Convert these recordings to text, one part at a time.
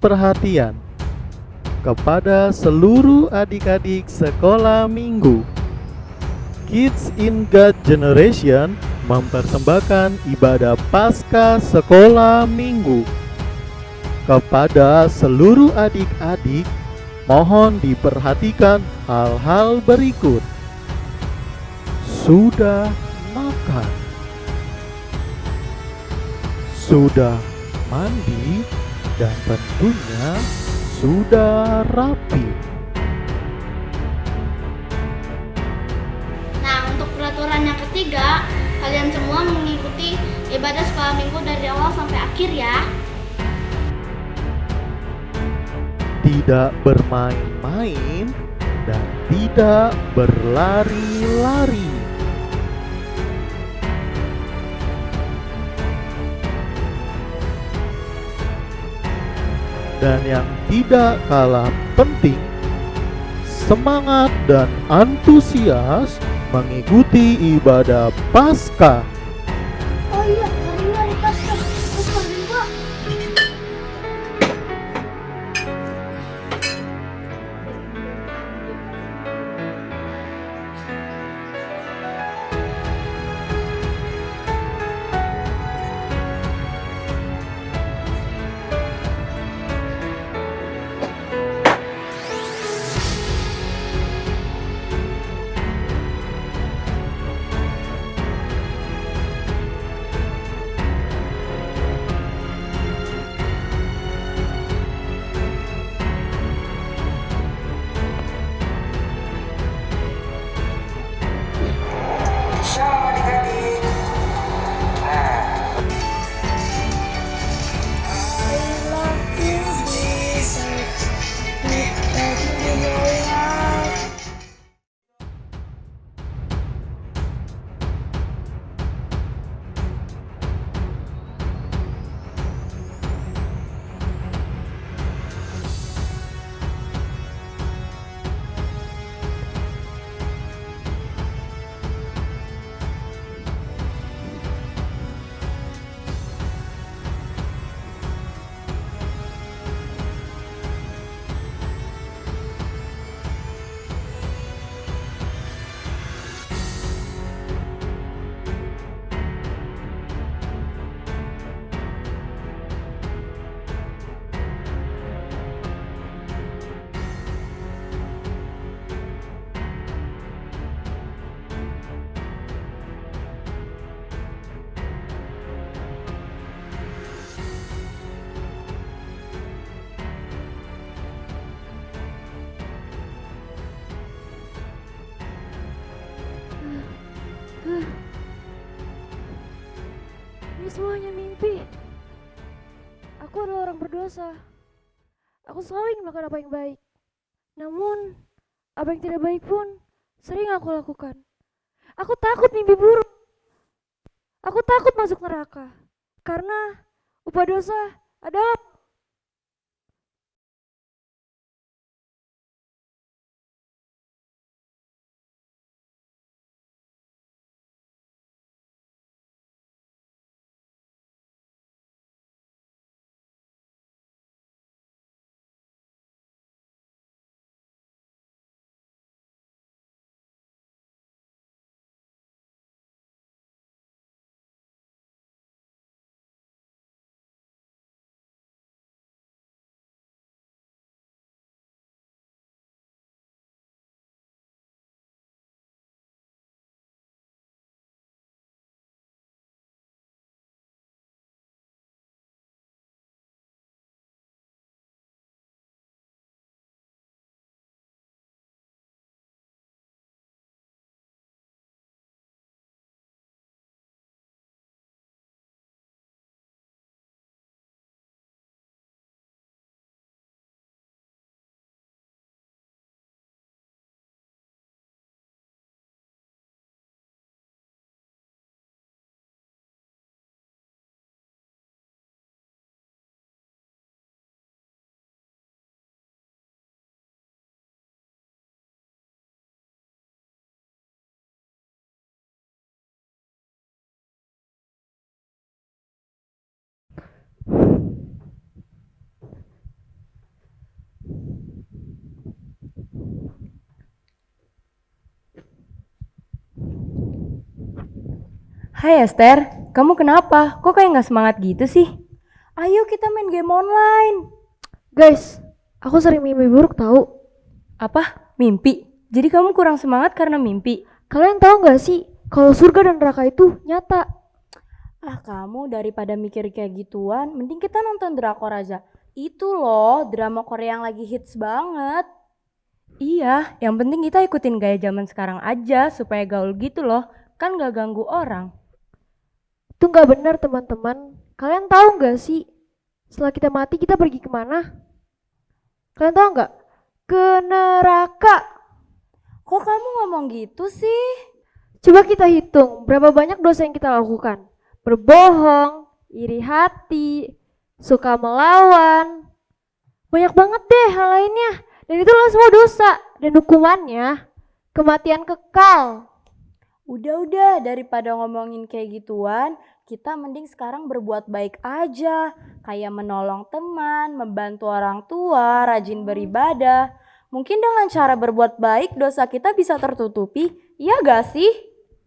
perhatian kepada seluruh adik-adik sekolah minggu. Kids in God Generation mempersembahkan ibadah Paskah sekolah minggu. Kepada seluruh adik-adik, mohon diperhatikan hal-hal berikut. Sudah makan, sudah mandi, dan tentunya sudah rapi. Nah, untuk peraturan yang ketiga, kalian semua mengikuti ibadah sekolah minggu dari awal sampai akhir ya. Tidak bermain-main dan tidak berlari-lari. Dan yang tidak kalah penting, semangat dan antusias mengikuti ibadah Paskah. Oh iya, hari ini hari Paskah. Paskah juga. Selamat adik-adik. Ini semuanya mimpi. Aku adalah orang berdosa. Aku selalu ingin melakukan apa yang baik. Namun, apa yang tidak baik pun sering aku lakukan. Aku takut mimpi buruk. Aku takut masuk neraka. Karena upah dosa adalah Hai Esther, kamu kenapa? Kok kayak gak semangat gitu sih? Ayo kita main game online. Guys, aku sering mimpi buruk tahu. Apa? Mimpi? Jadi kamu kurang semangat karena mimpi? Kalian tahu nggak sih kalau surga dan neraka itu nyata? Ah kamu daripada mikir kayak gituan, mending kita nonton drakor aja. Itu loh drama Korea yang lagi hits banget. Iya, yang penting kita ikutin gaya zaman sekarang aja supaya gaul gitu loh. Kan gak ganggu orang. Itu nggak benar teman-teman. Kalian tahu nggak sih setelah kita mati kita pergi kemana? Kalian tahu nggak? Ke neraka. Kok kamu ngomong gitu sih? Coba kita hitung berapa banyak dosa yang kita lakukan. Berbohong, iri hati, suka melawan. Banyak banget deh hal lainnya. Dan itulah semua dosa. Dan hukumannya kematian kekal. Udah, daripada ngomongin kayak gituan, kita mending sekarang berbuat baik aja. Kayak menolong teman, membantu orang tua, rajin beribadah. Mungkin dengan cara berbuat baik, dosa kita bisa tertutupi. Iya gak sih?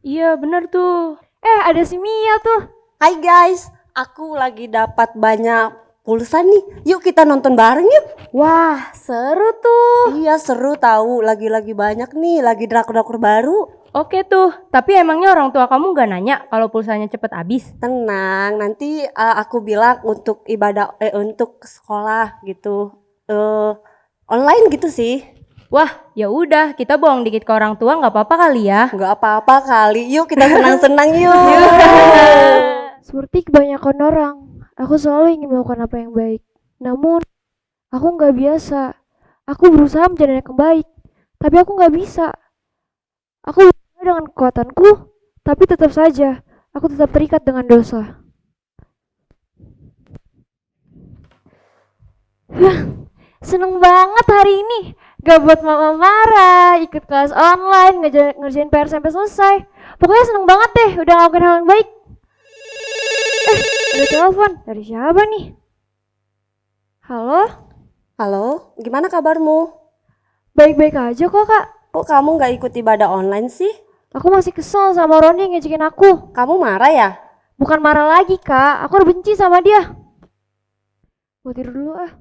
Iya, bener tuh. Ada si Mia tuh. Hai guys, aku lagi dapat banyak pulsa nih. Yuk kita nonton bareng yuk. Wah, seru tuh. Iya seru tahu, lagi banyak nih, lagi drakor-drakor baru. Oke tuh, tapi emangnya orang tua kamu gak nanya kalau pulsanya cepet habis? Tenang, nanti aku bilang untuk ibadah untuk sekolah gitu. Online gitu sih. Wah, ya udah, kita bohong dikit ke orang tua nggak apa-apa kali ya. Nggak apa-apa kali. Yuk kita senang-senang yuk. Seperti kebanyakan orang, aku selalu ingin melakukan apa yang baik. Namun, aku nggak biasa. Aku berusaha menjadi anak yang baik, tapi aku nggak bisa. Aku berusaha dengan kekuatanku, tapi tetap saja, aku tetap terikat dengan dosa. Seneng banget hari ini. Gak buat mama marah, ikut kelas online, ngerjain PR sampai selesai. Pokoknya seneng banget deh, udah ngelakuin hal yang baik. Ada telepon, dari siapa nih? Halo? Halo, gimana kabarmu? Baik-baik aja kok kak. Kok kamu nggak ikut ibadah online sih? Aku masih kesel sama Roni yang ngejekin aku. Kamu marah ya? Bukan marah lagi kak, aku udah benci sama dia. Mau tidur dulu ah.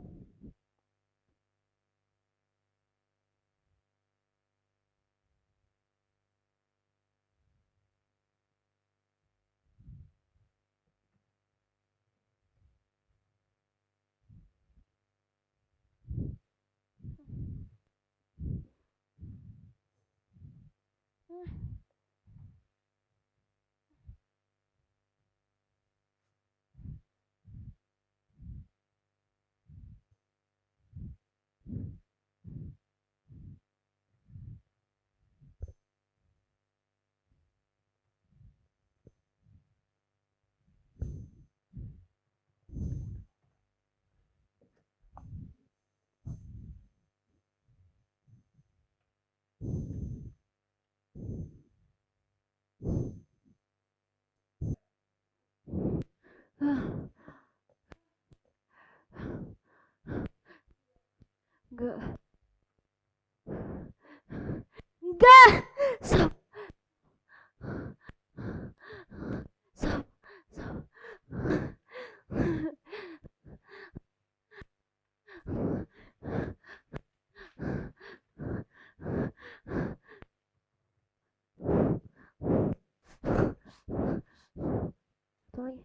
Enggak. Enggak. Stop. Stop. Stop. Satu lagi.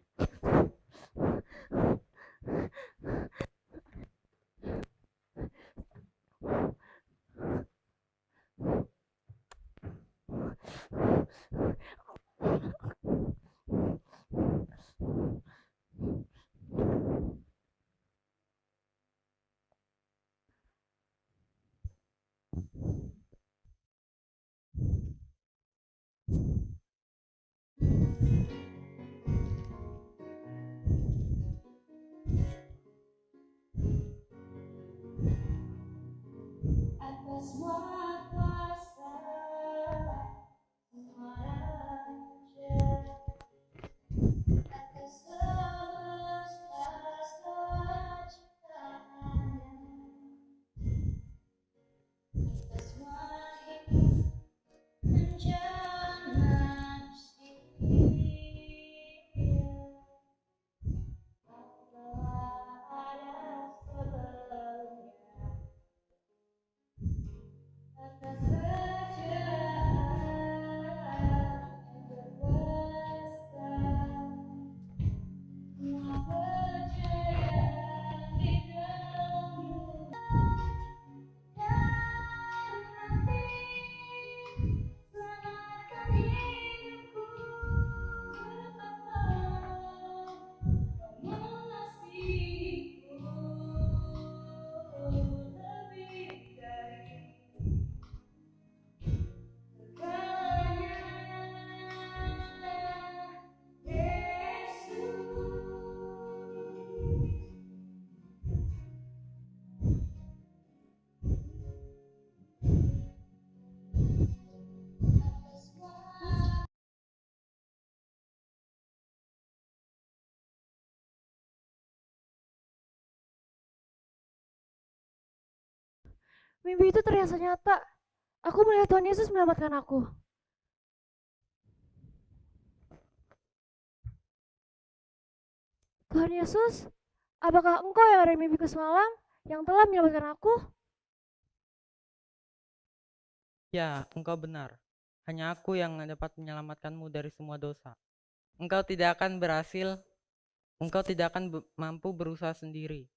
Mimpi itu terasa nyata. Aku melihat Tuhan Yesus menyelamatkan aku. Tuhan Yesus, apakah Engkau yang ada di mimpiku semalam, yang telah menyelamatkan aku? Ya, engkau benar. Hanya aku yang dapat menyelamatkanmu dari semua dosa. Engkau tidak akan berhasil, engkau tidak akan mampu berusaha sendiri.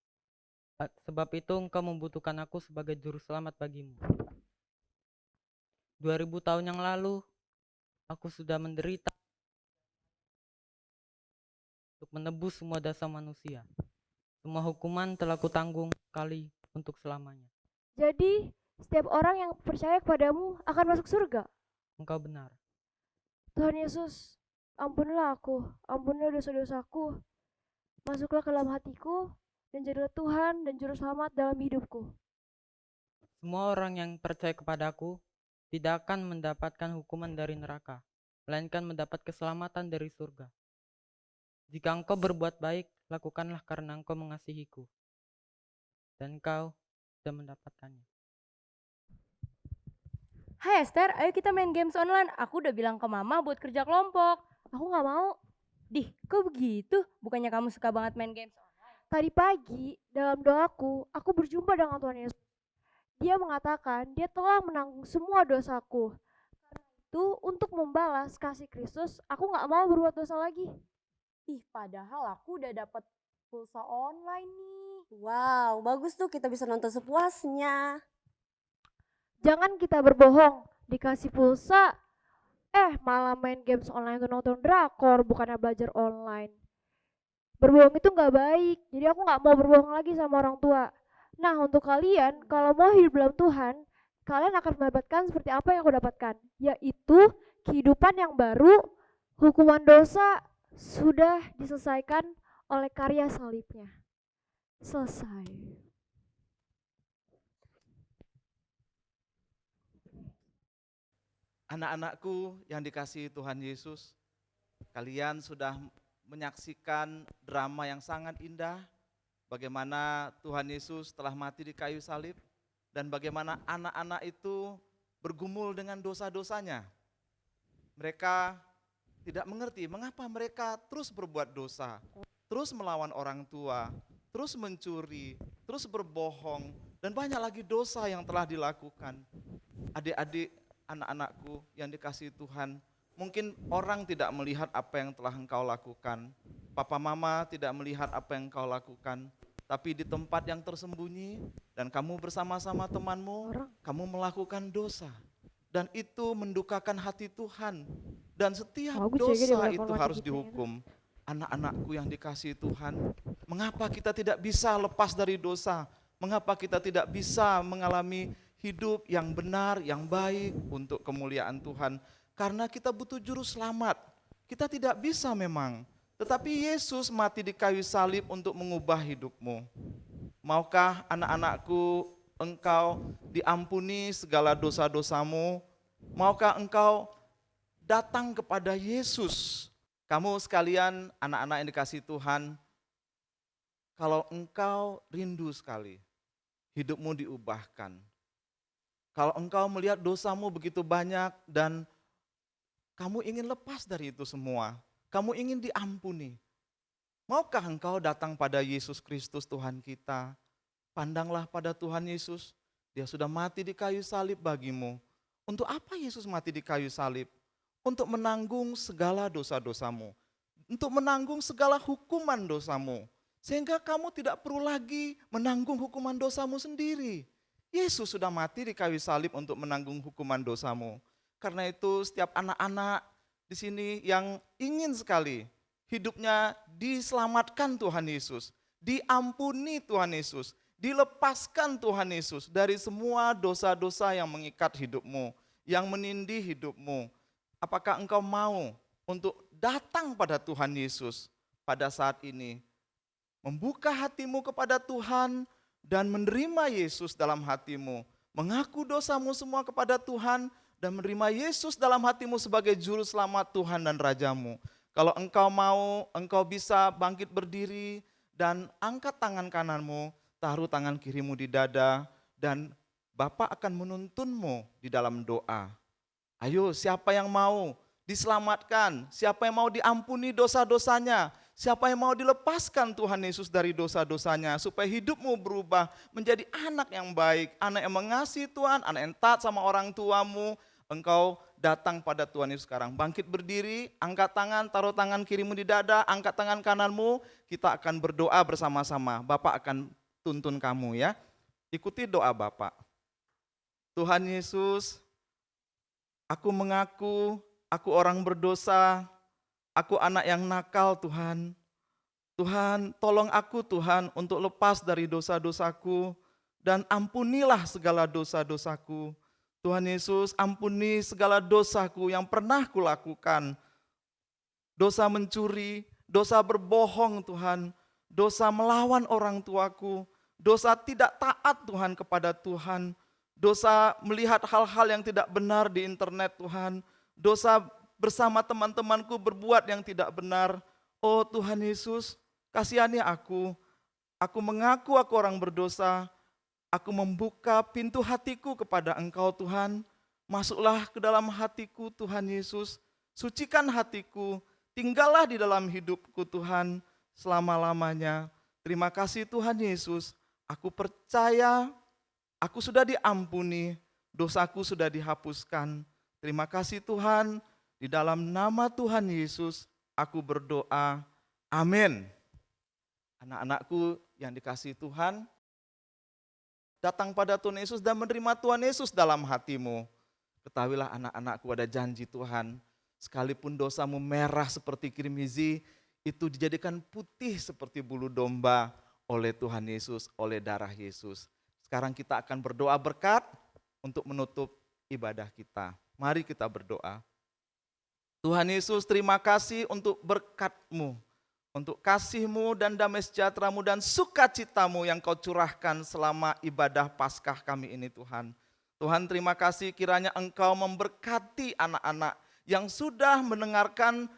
Sebab itu engkau membutuhkan aku sebagai juru selamat bagimu. 2000 tahun yang lalu, aku sudah menderita untuk menebus semua dosa manusia. Semua hukuman telah kutanggung kali untuk selamanya. Jadi, setiap orang yang percaya kepadamu akan masuk surga. Engkau benar. Tuhan Yesus, ampunilah aku, ampunilah dosa-dosaku. Masuklah ke dalam hatiku, dan jadilah Tuhan dan Juru Selamat dalam hidupku. Semua orang yang percaya kepadaku tidak akan mendapatkan hukuman dari neraka, melainkan mendapat keselamatan dari surga. Jika engkau berbuat baik, lakukanlah karena engkau mengasihiku. Dan engkau sudah mendapatkannya. Hai Esther, ayo kita main games online. Aku udah bilang ke mama buat kerja kelompok. Aku gak mau. Dih, kok begitu? Bukannya kamu suka banget main games online? Tadi pagi, dalam doaku, aku berjumpa dengan Tuhan Yesus. Dia mengatakan dia telah menanggung semua dosaku. Karena itu, untuk membalas kasih Kristus, aku gak mau berbuat dosa lagi. Ih, padahal aku udah dapet pulsa online nih. Wow, bagus tuh kita bisa nonton sepuasnya. Jangan kita berbohong, dikasih pulsa, malah main games online atau nonton drakor, bukannya belajar online. Berbohong itu gak baik, jadi aku gak mau berbohong lagi sama orang tua. Nah, untuk kalian, kalau mau hidup dalam Tuhan, kalian akan mendapatkan seperti apa yang aku dapatkan, yaitu kehidupan yang baru, hukuman dosa sudah diselesaikan oleh karya salibnya. Selesai. Anak-anakku yang dikasihi Tuhan Yesus, kalian sudah menyaksikan drama yang sangat indah, bagaimana Tuhan Yesus telah mati di kayu salib, dan bagaimana anak-anak itu bergumul dengan dosa-dosanya. Mereka tidak mengerti mengapa mereka terus berbuat dosa, terus melawan orang tua, terus mencuri, terus berbohong, dan banyak lagi dosa yang telah dilakukan. Adik-adik, anak-anakku yang dikasihi Tuhan, mungkin orang tidak melihat apa yang telah engkau lakukan. Papa mama tidak melihat apa yang engkau lakukan. Tapi di tempat yang tersembunyi dan kamu bersama-sama temanmu, kamu melakukan dosa. Dan itu mendukakan hati Tuhan. Dan setiap dosa itu harus dihukum. Anak-anakku yang dikasihi Tuhan, mengapa kita tidak bisa lepas dari dosa? Mengapa kita tidak bisa mengalami hidup yang benar, yang baik untuk kemuliaan Tuhan? Karena kita butuh juru selamat. Kita tidak bisa memang. Tetapi Yesus mati di kayu salib untuk mengubah hidupmu. Maukah anak-anakku engkau diampuni segala dosa-dosamu? Maukah engkau datang kepada Yesus? Kamu sekalian anak-anak yang dikasihi Tuhan, kalau engkau rindu sekali, hidupmu diubahkan. Kalau engkau melihat dosamu begitu banyak dan kamu ingin lepas dari itu semua, kamu ingin diampuni, maukah engkau datang pada Yesus Kristus Tuhan kita? Pandanglah pada Tuhan Yesus, Dia sudah mati di kayu salib bagimu. Untuk apa Yesus mati di kayu salib? Untuk menanggung segala dosa-dosamu, untuk menanggung segala hukuman dosamu, sehingga kamu tidak perlu lagi menanggung hukuman dosamu sendiri. Yesus sudah mati di kayu salib untuk menanggung hukuman dosamu. Karena itu setiap anak-anak di sini yang ingin sekali hidupnya diselamatkan Tuhan Yesus, diampuni Tuhan Yesus, dilepaskan Tuhan Yesus dari semua dosa-dosa yang mengikat hidupmu, yang menindih hidupmu. Apakah engkau mau untuk datang pada Tuhan Yesus pada saat ini? Membuka hatimu kepada Tuhan dan menerima Yesus dalam hatimu. Mengaku dosamu semua kepada Tuhan dan menerima Yesus dalam hatimu sebagai juru selamat Tuhan dan Rajamu. Kalau engkau mau, engkau bisa bangkit berdiri dan angkat tangan kananmu, taruh tangan kirimu di dada dan Bapa akan menuntunmu di dalam doa. Ayo, siapa yang mau diselamatkan? Siapa yang mau diampuni dosa-dosanya? Siapa yang mau dilepaskan Tuhan Yesus dari dosa-dosanya supaya hidupmu berubah menjadi anak yang baik, anak yang mengasihi Tuhan, anak yang taat sama orang tuamu. Engkau datang pada Tuhan Yesus sekarang. Bangkit berdiri, angkat tangan, taruh tangan kirimu di dada, angkat tangan kananmu. Kita akan berdoa bersama-sama. Bapak akan tuntun kamu ya. Ikuti doa Bapak. Tuhan Yesus, aku mengaku aku orang berdosa, aku anak yang nakal Tuhan. Tuhan, tolong aku Tuhan untuk lepas dari dosa-dosaku dan ampunilah segala dosa-dosaku. Tuhan Yesus, ampuni segala dosaku yang pernah kulakukan. Dosa mencuri, dosa berbohong Tuhan, dosa melawan orang tuaku, dosa tidak taat Tuhan kepada Tuhan, dosa melihat hal-hal yang tidak benar di internet Tuhan, dosa bersama teman-temanku berbuat yang tidak benar. Oh Tuhan Yesus, kasihani aku mengaku aku orang berdosa. Aku membuka pintu hatiku kepada Engkau Tuhan. Masuklah ke dalam hatiku Tuhan Yesus. Sucikan hatiku. Tinggallah di dalam hidupku Tuhan selama-lamanya. Terima kasih Tuhan Yesus. Aku percaya aku sudah diampuni. Dosaku sudah dihapuskan. Terima kasih Tuhan. Di dalam nama Tuhan Yesus aku berdoa. Amin. Anak-anakku yang dikasihi Tuhan, datang pada Tuhan Yesus dan menerima Tuhan Yesus dalam hatimu. Ketahuilah anak-anakku, ada janji Tuhan, sekalipun dosamu merah seperti kirmizi, itu dijadikan putih seperti bulu domba oleh Tuhan Yesus, oleh darah Yesus. Sekarang kita akan berdoa berkat untuk menutup ibadah kita. Mari kita berdoa. Tuhan Yesus, terima kasih untuk berkat-Mu, untuk kasih-Mu dan damai sejahtera-Mu dan sukacita-Mu yang Kau curahkan selama ibadah Paskah kami ini Tuhan. Tuhan terima kasih kiranya Engkau memberkati anak-anak yang sudah mendengarkan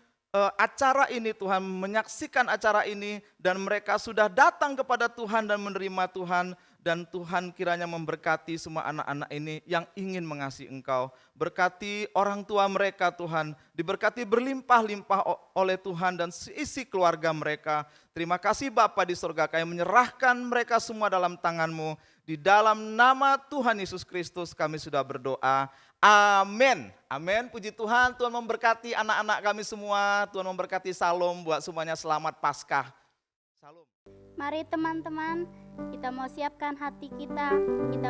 acara ini Tuhan, menyaksikan acara ini dan mereka sudah datang kepada Tuhan dan menerima Tuhan. Dan Tuhan kiranya memberkati semua anak-anak ini yang ingin mengasihi Engkau. Berkati orang tua mereka Tuhan, diberkati berlimpah-limpah oleh Tuhan dan seisi keluarga mereka. Terima kasih Bapa di surga, kami menyerahkan mereka semua dalam tangan-Mu. Di dalam nama Tuhan Yesus Kristus kami sudah berdoa. Amin. Amin. Puji Tuhan, Tuhan memberkati anak-anak kami semua. Tuhan memberkati Salom buat semuanya, selamat Paskah. Salam. Mari teman-teman, kita mau siapkan hati kita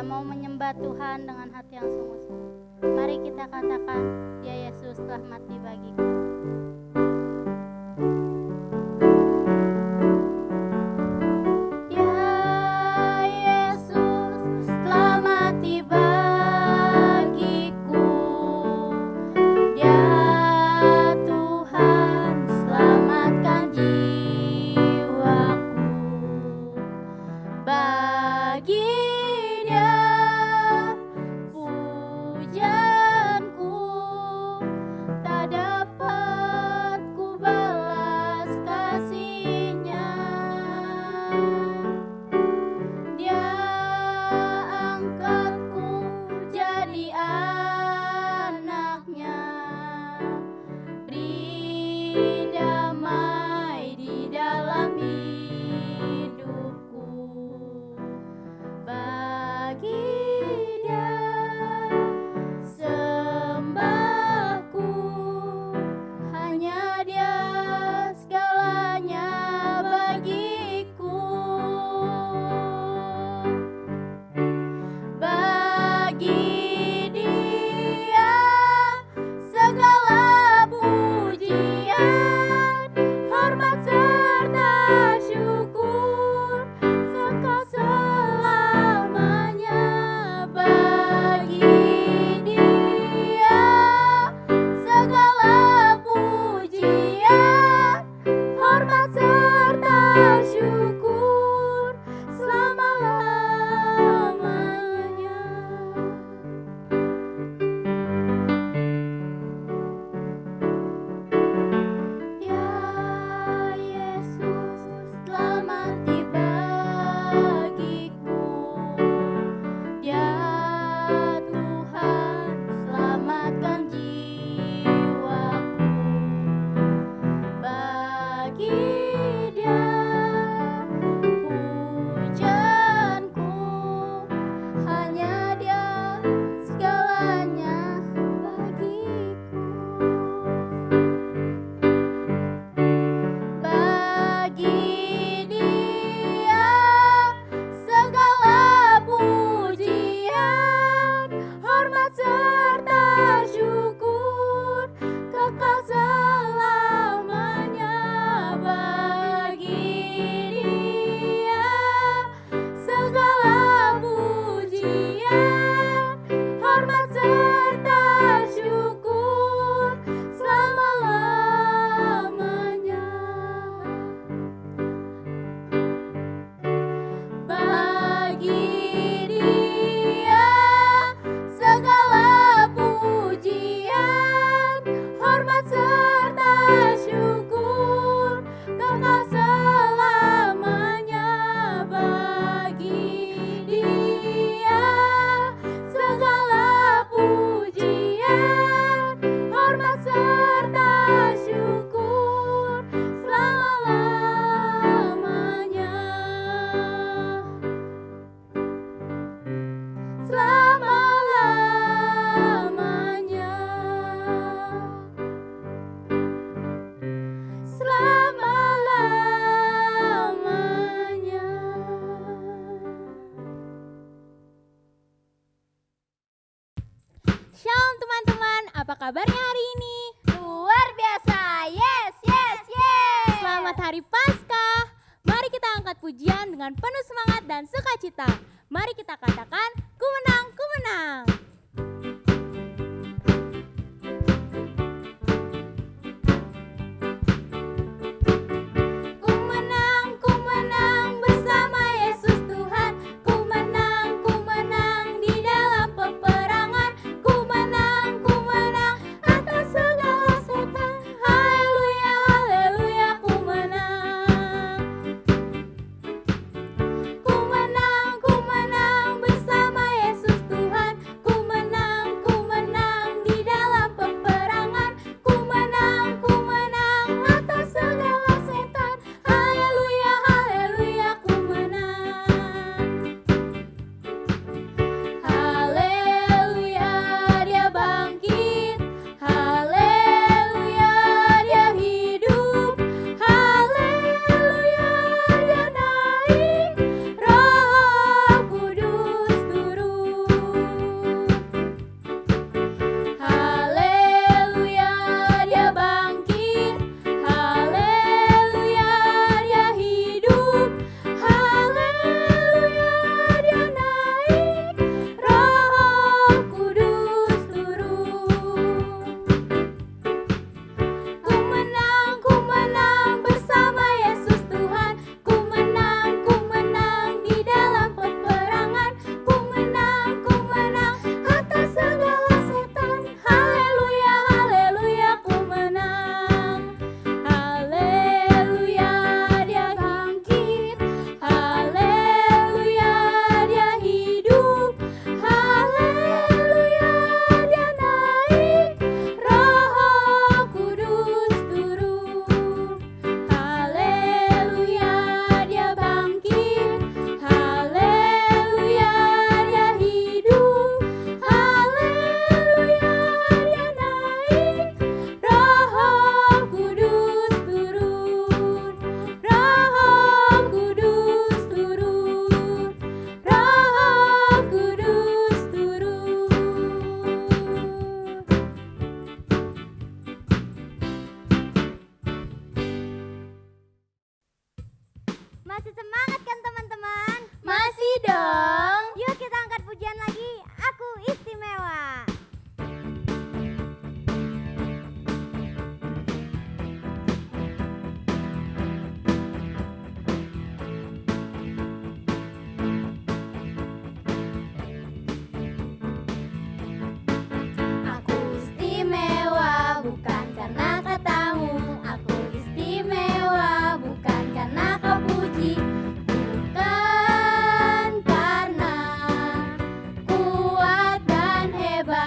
mau menyembah Tuhan dengan hati yang sungguh-sungguh. Mari kita katakan, ya Yesus telah mati bagiku. Pujaanku tak dapat Dia pujaanku, hanya Dia segalanya bagiku. Bagi Dia segala pujian, hormat serta syukur kekal selamanya. Bagi Dia segala pujian, hormat serta syukur selama-lamanya. Bagi Dia segala pujian, hormat serta syukur kekal selamanya. Bagi Dia segala pujian, hormat serta syukur selama-lamanya. Selama-lamanya. Selama-lamanya. Shalom teman-teman, apa kabarnya hari ini? Luar biasa, yes, yes, yes. Selamat Hari Paskah. Mari kita angkat pujian dengan penuh semangat dan sukacita. Mari kita katakan, ku menang, ku menang. Ku menang bersama Yesus Tuhan. Ku menang di dalam peperangan. Ku menang atas segala setan. Haleluya, haleluya, ku menang. Ku menang bersama Yesus Tuhan. Ku menang di dalam peperangan. Ku menang atas segala setan. Haleluya, haleluya, ku menang. Haleluya, Dia bangkit. Haleluya, Dia hidup. Haleluya, Dia naik. Roh Kudus turun. Haleluya, Dia bangkit. Haleluya, Dia hidup. Haleluya, Dia naik. Roh Kudus turun. Ku menang bersama Yesus Tuhan. Ku menang di dalam peperangan. Ku menang atas segala setan. Haleluya, haleluya, ku menang. Haleluya, Dia bangkit. Haleluya, Dia hidup. Haleluya, Dia naik. Roh Kudus turun. Haleluya, Dia bangkit. Haleluya, Dia hidup. Haleluya, Dia naik. Roh Kudus turun. Roh Kudus turun. Roh Kudus turun. Masih semangat kan teman-teman? Masih dong. Yuk kita angkat pujian lagi. Aku istimewa. Aku istimewa bukan karena katamu. Aku istimewa bukan karena kau puji. Bukan karena kuat dan hebat.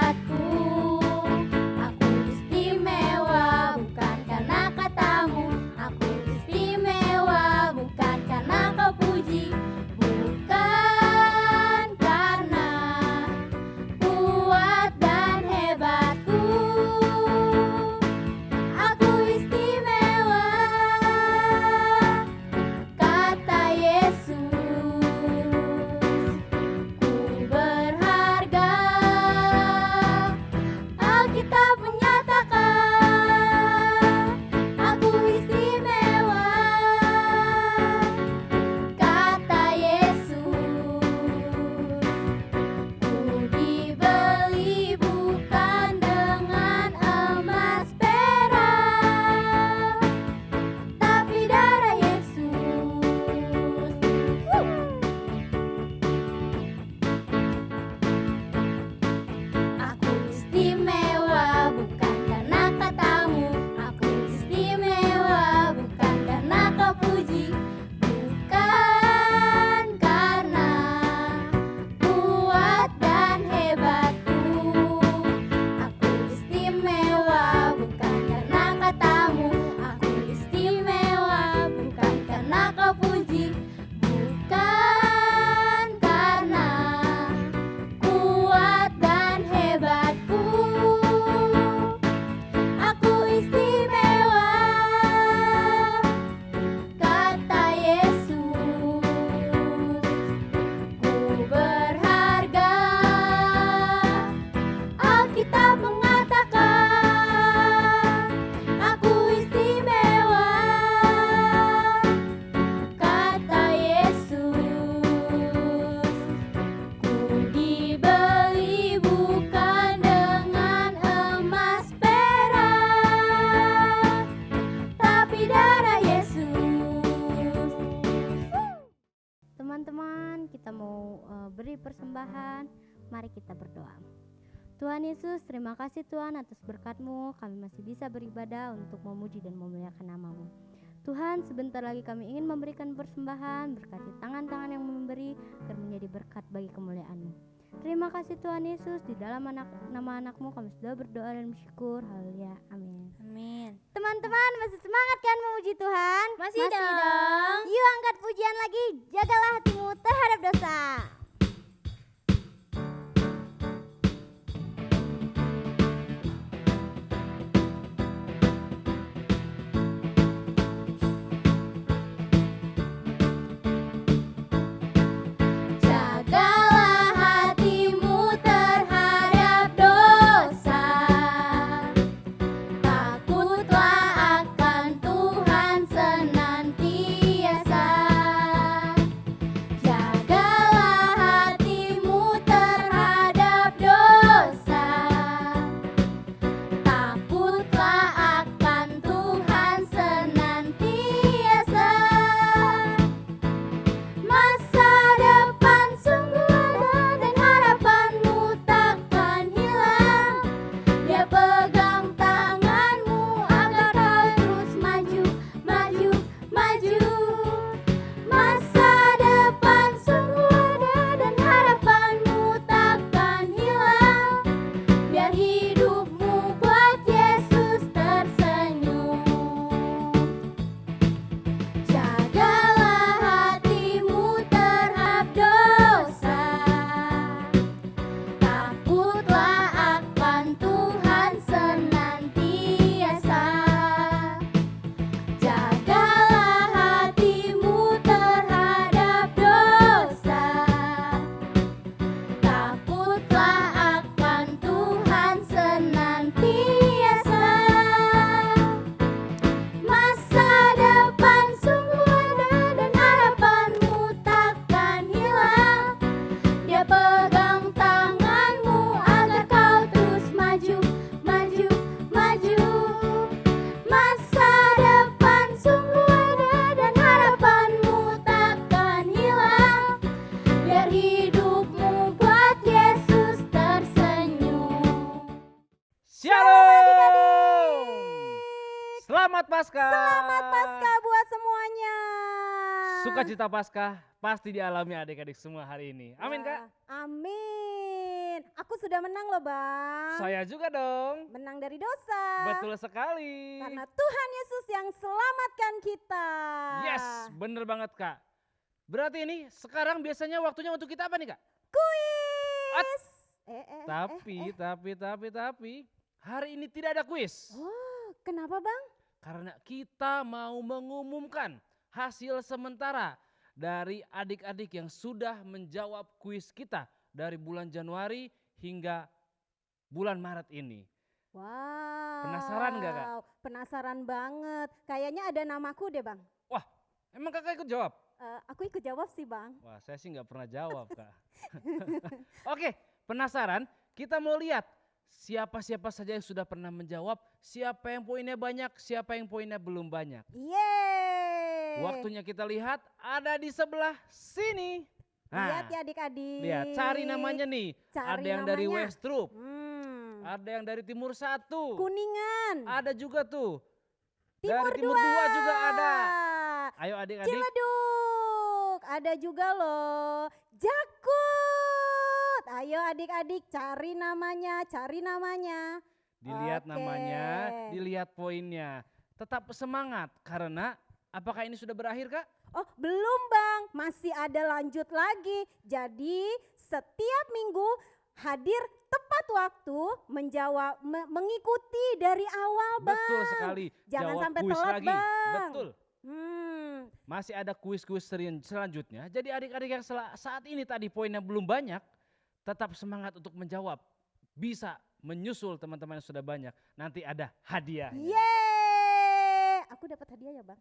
kita mau beri persembahan, mari kita berdoa. Tuhan Yesus, terima kasih Tuhan atas berkat-Mu, kami masih bisa beribadah untuk memuji dan memuliakan nama-Mu. Tuhan, sebentar lagi kami ingin memberikan persembahan, berkati tangan-tangan yang memberi, agar menjadi berkat bagi kemuliaan-Mu. Terima kasih Tuhan Yesus, di dalam nama anak-Mu kami sudah berdoa dan bersyukur. Haleluya, amin. Amin. Teman-teman masih semangat kan memuji Tuhan? Masih dong. Yuk angkat pujian lagi, jagalah hatimu terhadap dosa. Jagalah hatimu terhadap dosa. Takutlah akan Tuhan senantiasa. Jagalah hatimu terhadap dosa. Takutlah akan Tuhan senantiasa. Masa depan sungguh ada dan harapanmu takkan hilang. Dia pegang tanganmu agar kau terus maju, maju, maju. Masa depan sungguh ada dan harapanmu takkan hilang. Biar hidupmu buat Yesus tersenyum. Jagalah hatimu terhadap dosa. Takutlah akan Tuhan senantiasa. Jagalah hatimu terhadap dosa. Takutlah akan Tuhan senantiasa. Masa depan sungguh ada dan harapanmu takkan hilang. Dia pegang tanganmu agar kau terus maju, maju, maju. Masa depan sungguh ada dan harapanmu takkan hilang. Biar hidupmu buat Yesus tersenyum. Shalom. Selamat Paskah. Selamat Paskah buat semuanya. Sukacita Paskah pasti dialami adik-adik semua hari ini. Amin Kak. Amin. Aku sudah menang loh Bang. Saya juga dong. Menang dari dosa. Betul sekali. Karena Tuhan Yesus yang selamatkan kita. Yes, bener banget Kak. Berarti ini sekarang biasanya waktunya untuk kita apa nih Kak? Kuis. Tapi hari ini tidak ada kuis. Oh, kenapa Bang? Karena kita mau mengumumkan hasil sementara dari adik-adik yang sudah menjawab kuis kita dari bulan Januari hingga bulan Maret ini. Wow. Penasaran nggak, Kak? Penasaran banget. Kayaknya ada namaku deh Bang. Wah, emang kakak ikut jawab? Aku ikut jawab sih Bang. Wah, saya sih nggak pernah jawab Kak. Oke, penasaran? Kita mau lihat siapa-siapa saja yang sudah pernah menjawab, siapa yang poinnya banyak, siapa yang poinnya belum banyak. Yeay. Waktunya kita lihat ada di sebelah sini. Lihat ya adik-adik. Lihat, cari namanya nih. Cari ada yang dari namanya. Westrup, Hmm. ada yang dari Timur 1, Kuningan. ada juga tuh. Timur dari Timur 2 2 juga ada. Ayo adik-adik. Ciledug. Ada juga loh. Jakut. Ayo adik-adik cari namanya, cari namanya. Dilihat Oke. namanya, dilihat poinnya. Tetap semangat karena apakah ini sudah berakhir Kak? Oh belum Bang, masih ada lanjut lagi. Jadi setiap minggu hadir tepat waktu menjawab, mengikuti dari awal Bang. Betul sekali. Jangan Jawab sampai kuis telat lagi. Bang. Betul. Masih ada kuis-kuis selanjutnya. Jadi adik-adik yang saat ini tadi poinnya belum banyak, tetap semangat untuk menjawab. Bisa menyusul teman-teman yang sudah banyak. Nanti ada hadiah. Yeay. Aku dapat hadiah ya Bang?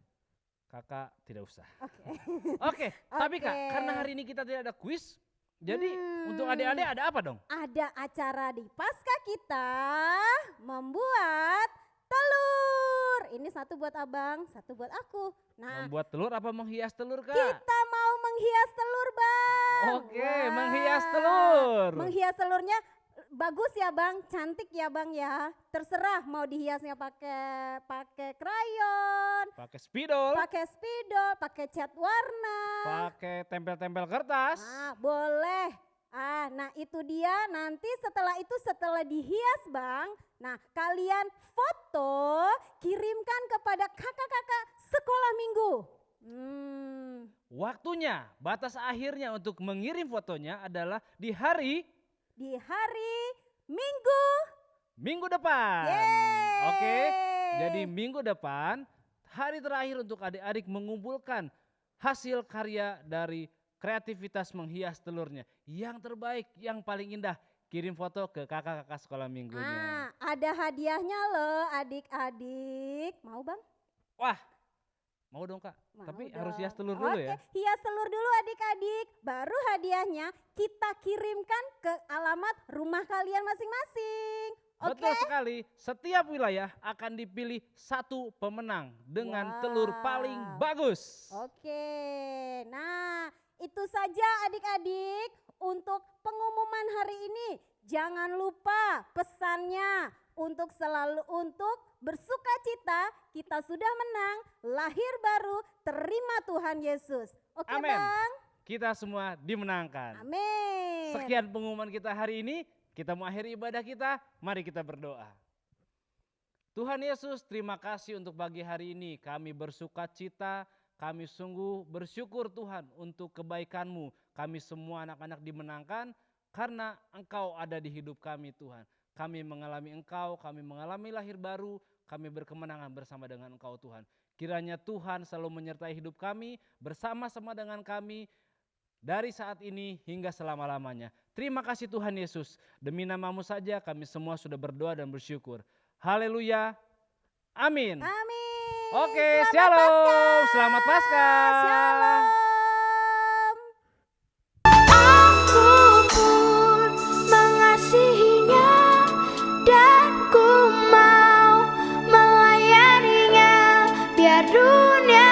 Kakak tidak usah. Oke. Oke, tapi Kak, Oke. karena hari ini kita tidak ada kuis, jadi untuk adik-adik ada apa dong? Ada acara di Paskah kita membuat telur. Ini satu buat abang, satu buat aku. Nah, Membuat telur apa menghias telur Kak? kita mau menghias telur, Bang. Oke, Wah, menghias telur. Menghias telurnya bagus ya, Bang. Cantik ya, Bang ya. Terserah mau dihiasnya pakai krayon, Pakai spidol, pakai spidol, pakai cat warna. pakai tempel-tempel kertas. Ah, boleh. Nah itu dia, nanti setelah dihias, Bang. Nah, kalian foto, kirimkan kepada kakak-kakak sekolah minggu. Waktunya, batas akhirnya untuk mengirim fotonya adalah di hari Minggu depan. Yeay. Oke, jadi minggu depan hari terakhir untuk adik-adik mengumpulkan hasil karya dari kreativitas menghias telurnya. Yang terbaik, yang paling indah, kirim foto ke kakak-kakak sekolah minggunya. Ada hadiahnya loh adik-adik. Mau, Bang? Wah, mau dong Kak, Mau tapi dong. harus hias telur dulu ya. Oke, hias telur dulu adik-adik. Baru hadiahnya kita kirimkan ke alamat rumah kalian masing-masing. Oke? Betul sekali, setiap wilayah akan dipilih satu pemenang dengan telur paling bagus. Oke, nah itu saja adik-adik untuk pengumuman hari ini. Jangan lupa pesannya untuk bersuka cita, kita sudah menang, lahir baru, terima Tuhan Yesus. Oke, Amin. Bang? Kita semua dimenangkan. Amin. Sekian pengumuman kita hari ini, kita mengakhiri ibadah kita, mari kita berdoa. Tuhan Yesus, terima kasih untuk pagi hari ini, kami bersuka cita, kami sungguh bersyukur Tuhan untuk kebaikan-Mu. Kami semua anak-anak dimenangkan karena Engkau ada di hidup kami Tuhan. Kami mengalami Engkau, kami mengalami lahir baru, kami berkemenangan bersama dengan Engkau Tuhan. Kiranya Tuhan selalu menyertai hidup kami, bersama-sama dengan kami, dari saat ini hingga selama-lamanya. Terima kasih Tuhan Yesus, demi nama-Mu saja kami semua sudah berdoa dan bersyukur. Haleluya, amin. Amin. Oke, Selamat shalom, Paskah. selamat Paskah. Shalom. Aku pun mengasihinya dan ku mau melayaninya biar dunia